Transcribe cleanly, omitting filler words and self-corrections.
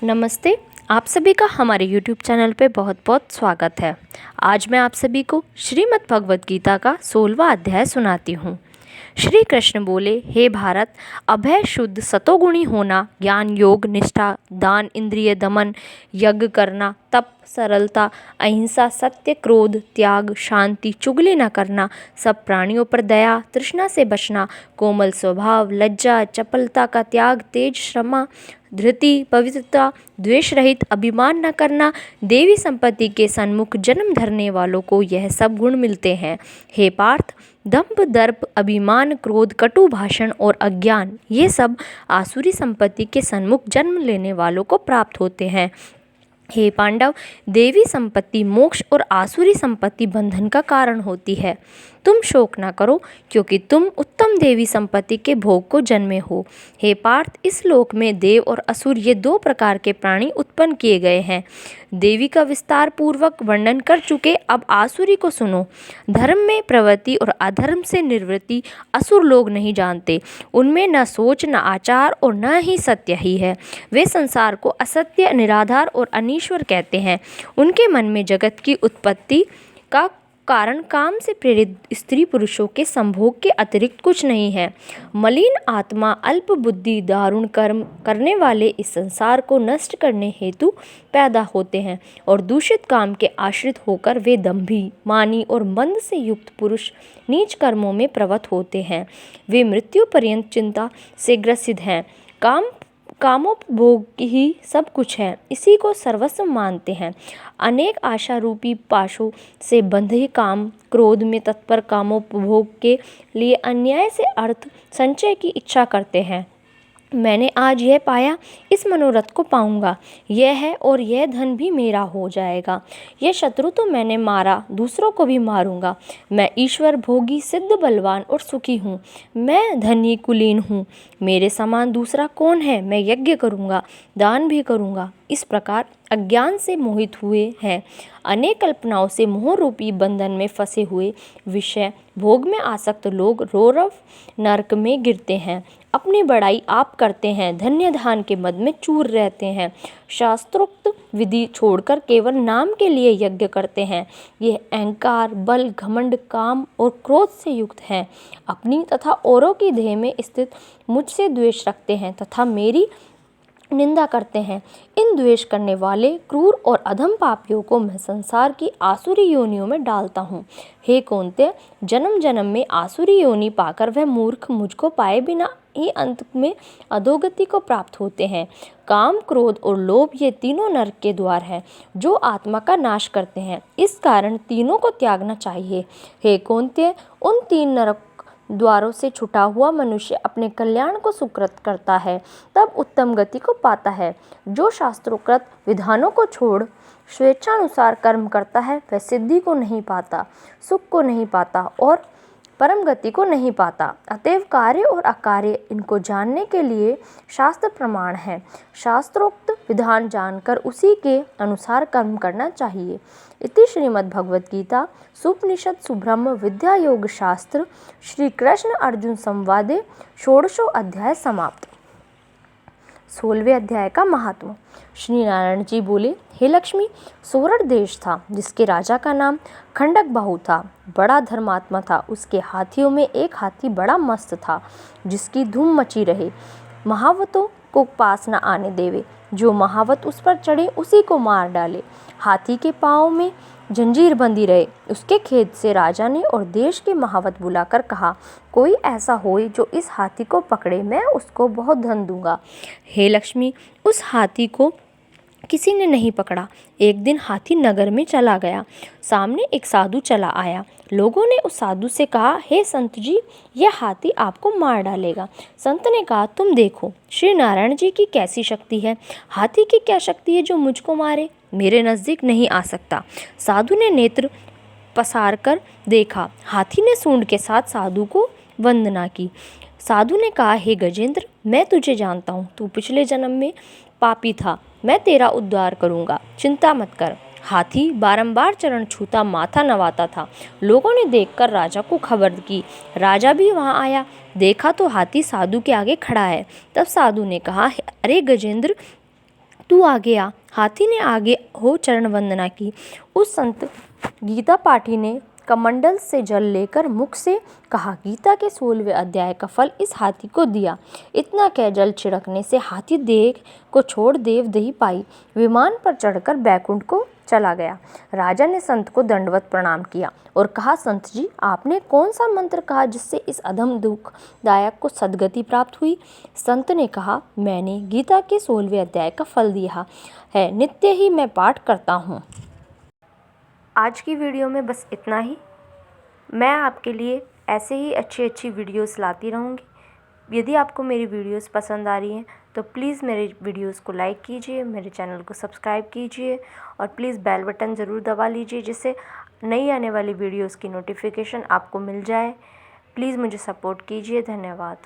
नमस्ते। आप सभी का हमारे YouTube चैनल पे बहुत बहुत स्वागत है। आज मैं आप सभी को श्रीमद् भगवत गीता का 16वां अध्याय सुनाती हूँ। श्री कृष्ण बोले, हे भारत, अभय शुद्ध सतोगुणी होना, ज्ञान योग निष्ठा, दान इंद्रिय दमन, यज्ञ करना, तप, सरलता, अहिंसा, सत्य, क्रोध, त्याग, शांति, चुगली न करना, सब प्राणियों पर दया, तृष्णा से बचना, कोमल स्वभाव, लज्जा, चपलता का त्याग, तेज, क्षमा, धृति, पवित्रता, द्वेष रहित, अभिमान न करना, देवी संपत्ति के सन्मुख जन्म धरने वालों को यह सब गुण मिलते हैं। हे पार्थ, दंभ, दर्प, अभिमान, क्रोध, कटु भाषण और अज्ञान, ये सब आसुरी संपत्ति के सन्मुख जन्म लेने वालों को प्राप्त होते हैं। हे पांडव, देवी संपत्ति मोक्ष और आसुरी संपत्ति बंधन का कारण होती है। तुम शोक न करो, क्योंकि तुम उत्तम देवी संपत्ति के भोग को जन्मे हो। हे पार्थ, इस लोक में देव और असुर ये दो प्रकार के प्राणी उत्पन्न किए गए हैं। देवी का विस्तार पूर्वक वर्णन कर चुके, अब आसुरी को सुनो। धर्म में प्रवृत्ति और अधर्म से निवृत्ति असुर लोग नहीं जानते। उनमें न सोच, न आचार और न ही सत्य ही है। वे संसार को असत्य, निराधार और अनीश्वर कहते हैं। उनके मन में जगत की उत्पत्ति का कारण काम से प्रेरित स्त्री पुरुषों के संभोग के अतिरिक्त कुछ नहीं है। मलिन आत्मा, अल्प बुद्धि, दारुण कर्म करने वाले इस संसार को नष्ट करने हेतु पैदा होते हैं और दूषित काम के आश्रित होकर वे दंभी, मानी और मंद से युक्त पुरुष नीच कर्मों में प्रवृत्त होते हैं। वे मृत्यु पर्यंत चिंता से ग्रसित हैं। कामोपभोग ही सब कुछ है, इसी को सर्वस्व मानते हैं। अनेक आशा रूपी पाशों से बंधे काम क्रोध में तत्पर कामोपभोग के लिए अन्याय से अर्थ संचय की इच्छा करते हैं। मैंने आज यह पाया, इस मनोरथ को पाऊंगा, यह है और यह धन भी मेरा हो जाएगा। यह शत्रु तो मैंने मारा, दूसरों को भी मारूंगा। मैं ईश्वर, भोगी, सिद्ध, बलवान और सुखी हूँ। मैं धनी, कुलीन हूँ। मेरे समान दूसरा कौन है? मैं यज्ञ करूँगा, दान भी करूँगा। इस प्रकार अज्ञान से मोहित हुए हैं, अनेक कल्पनाओं से मोह रूपी बंधन में फंसे हुए विषय भोग में आसक्त लोग रौरव नरक में गिरते हैं। अपनी बड़ाई आप करते हैं, धन्य धान के मद में चूर रहते हैं। शास्त्रोक्त विधि छोड़कर केवल नाम के लिए यज्ञ करते हैं। यह अहंकार, बल, घमंड, काम और क्रोध से युक्त हैं। अपनी तथा औरों की देह में स्थित मुझसे द्वेष रखते हैं तथा मेरी निंदा करते हैं। इन द्वेष करने वाले क्रूर और अधम पापियों को मैं संसार की आसुरी योनियों में डालता हूँ। हे कौन्तेय, जन्म जन्म में आसुरी योनि पाकर वह मूर्ख मुझको पाए बिना ही अंत में अधोगति को प्राप्त होते हैं। काम, क्रोध और लोभ ये तीनों नरक के द्वार हैं, जो आत्मा का नाश करते हैं। इस कारण तीनों को त्यागना चाहिए। हे कौन्तेय, उन तीन नरक द्वारों से छुटा हुआ मनुष्य अपने कल्याण को सुकृत करता है, तब उत्तम गति को पाता है। जो शास्त्रोक्त विधानों को छोड़ स्वेच्छानुसार कर्म करता है, वह सिद्धि को नहीं पाता, सुख को नहीं पाता और परम गति को नहीं पाता। अतएव कार्य और अकार्य इनको जानने के लिए शास्त्र प्रमाण है। शास्त्रोक्त विधान जानकर उसी के अनुसार कर्म करना चाहिए। इति श्रीमद्भगवद्गीता सुपनिषद सुब्रह्म विद्या योग शास्त्र श्री कृष्ण अर्जुन संवादे षोडशो अध्याय समाप्त। 16वें अध्याय का महात्मा। श्री नारायण जी बोले, हे लक्ष्मी, सोरठ देश था, जिसके राजा का नाम खंडक बाहु था। बड़ा धर्मात्मा था। उसके हाथियों में एक हाथी बड़ा मस्त था, जिसकी धूम मची रहे, महावतों को पास न आने देवे। जो महावत उस पर चढ़े उसी को मार डाले। हाथी के पाँव में जंजीर बंधी रहे। उसके खेत से राजा ने और देश के महावत बुलाकर कहा, कोई ऐसा होए जो इस हाथी को पकड़े, मैं उसको बहुत धन दूंगा। हे लक्ष्मी, उस हाथी को किसी ने नहीं पकड़ा। एक दिन हाथी नगर में चला गया। सामने एक साधु चला आया। लोगों ने उस साधु से कहा, हे संत जी, यह हाथी आपको मार डालेगा। संत ने कहा, तुम देखो श्री नारायण जी की कैसी शक्ति है। हाथी की क्या शक्ति है जो मुझको मारे? मेरे नज़दीक नहीं आ सकता। साधु ने नेत्र पसार कर देखा। हाथी ने सूंड के साथ साधु को वंदना की। साधु ने कहा, हे गजेंद्र, मैं तुझे जानता हूँ। तू पिछले जन्म में पापी था। मैं तेरा उद्धार करूँगा, चिंता मत कर। हाथी बारंबार चरण छूता, माथा नवाता था। लोगों ने देखकर राजा को खबर की। राजा भी वहाँ आया। देखा तो हाथी साधु के आगे खड़ा है। तब साधु ने कहा, अरे गजेंद्र, तू आगे आ। हाथी ने आगे हो चरण वंदना की। उस संत गीता पाठी ने कमंडल से जल लेकर मुख से कहा, गीता के 16वें अध्याय का फल इस हाथी को दिया। इतना कह जल छिड़कने से हाथी देह को छोड़ देवदही पाई विमान पर चढ़कर बैकुंठ को चला गया। राजा ने संत को दंडवत प्रणाम किया और कहा, संत जी, आपने कौन सा मंत्र कहा जिससे इस अधम दुखदायक को सद्गति प्राप्त हुई? संत ने कहा, मैंने गीता के 16वें अध्याय का फल दिया है, नित्य ही मैं पाठ करता हूँ। आज की वीडियो में बस इतना ही। मैं आपके लिए ऐसे ही अच्छी वीडियोस लाती रहूँगी। यदि आपको मेरी वीडियोस पसंद आ रही हैं तो प्लीज़ मेरे वीडियोस को लाइक कीजिए, मेरे चैनल को सब्सक्राइब कीजिए और प्लीज़ बेल बटन ज़रूर दबा लीजिए जिससे नई आने वाली वीडियोस की नोटिफिकेशन आपको मिल जाए। प्लीज़ मुझे सपोर्ट कीजिए। धन्यवाद।